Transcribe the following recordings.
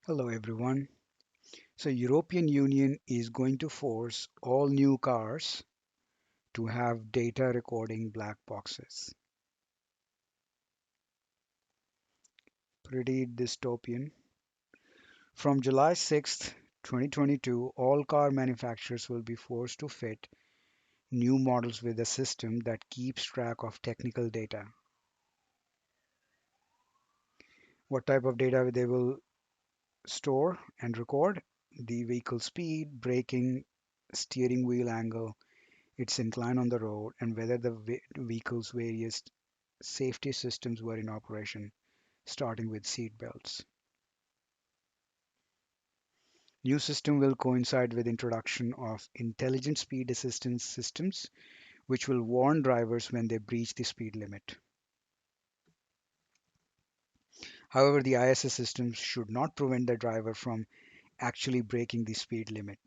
Hello everyone. So European Union is going to force all new cars to have data recording black boxes. Pretty dystopian. From July 6th, 2022, all car manufacturers will be forced to fit new models with a system that keeps track of technical data. What type of data they will store and record? The vehicle speed, braking, steering wheel angle, its incline on the road, and whether the vehicle's various safety systems were in operation, starting with seat belts. New system will coincide with introduction of intelligent speed assistance systems, which will warn drivers when they breach the speed limit. However, the ISS systems should not prevent the driver from actually breaking the speed limit.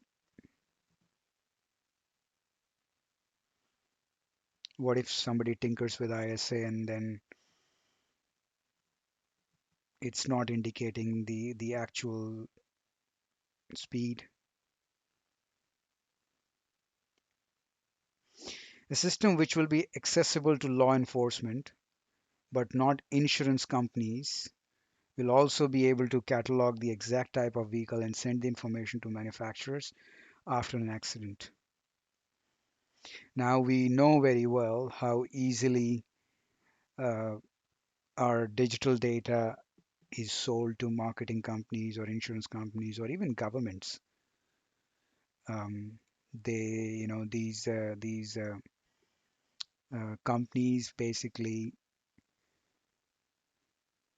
What if somebody tinkers with ISA and then it's not indicating the actual speed? A system which will be accessible to law enforcement but not insurance companies will also be able to catalog the exact type of vehicle and send the information to manufacturers after an accident. Now we know very well how easily uh, our digital data is sold to marketing companies or insurance companies or even governments. Um, these companies basically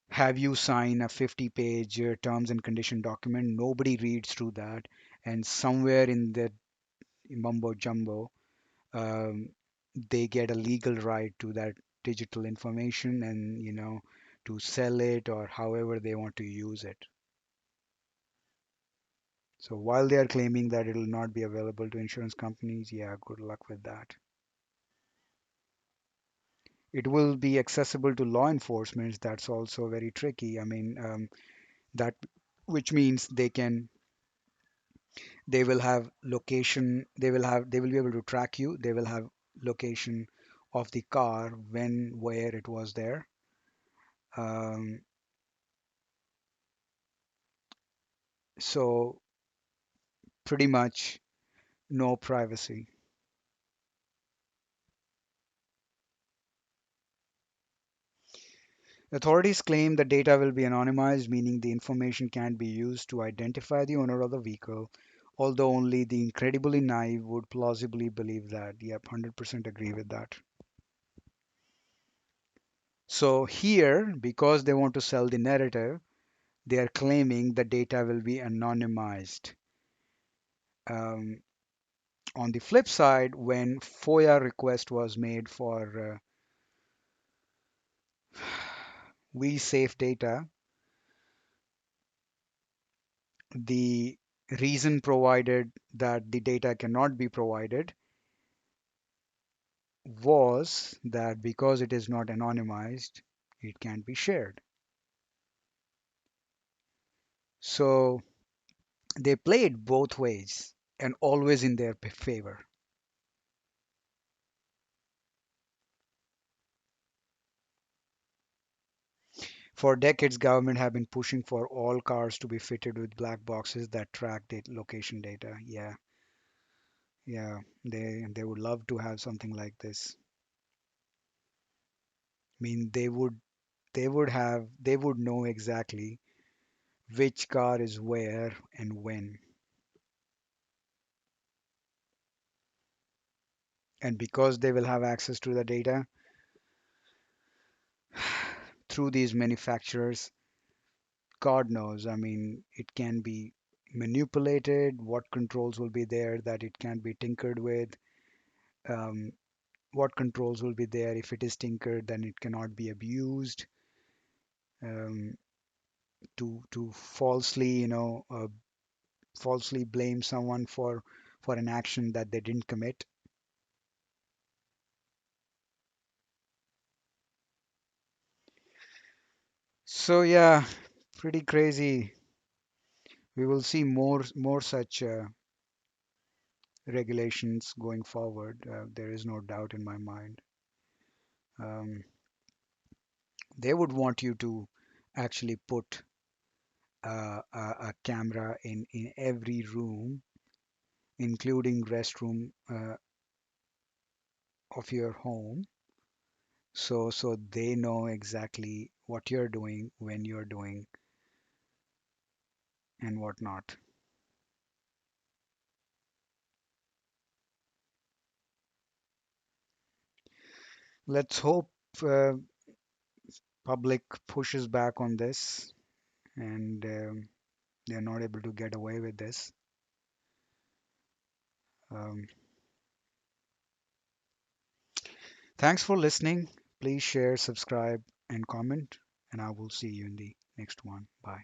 have you sign a 50-page terms and condition document. Nobody reads through that, and somewhere in the mumbo jumbo, um, they get a legal right to that digital information and to sell it or however they want to use it. So while they are claiming that it will not be available to insurance companies, yeah, good luck with that. It will be accessible to law enforcement. That's also very tricky. I mean, that which means they will have location, they will be able to track you. They will have location of the car, when, where it was there. Um, so pretty much no privacy. Authorities claim the data will be anonymized, meaning the information can't be used to identify the owner of the vehicle, although only the incredibly naive would plausibly believe that. Yep, 100% agree with that. So here, because they want to sell the narrative, they are claiming the data will be anonymized. Um, on the flip side, when FOIA request was made for we safe data, the reason provided that the data cannot be provided was that because it is not anonymized, it can't be shared. So they played both ways and always in their favor. For decades, government have been pushing for all cars to be fitted with black boxes that track location data. Yeah, yeah, they would love to have something like this. I mean, they would know exactly which car is where and when. And because they will have access to the data through these manufacturers, God knows, I mean, it can be manipulated, what controls will be there that it can be tinkered with, um, what controls will be there if it is tinkered, then it cannot be abused um, to falsely, falsely blame someone for an action that they didn't commit. So yeah, pretty crazy. We will see more such regulations going forward. There is no doubt in my mind. Um, they would want you to actually put a camera in every room, including restroom of your home, so they know exactly what you're doing, when you're doing, and whatnot. Let's hope uh, public pushes back on this and they're not able to get away with this. Um, Thanks for listening. Please share, subscribe, and comment, and I will see you in the next one. Bye.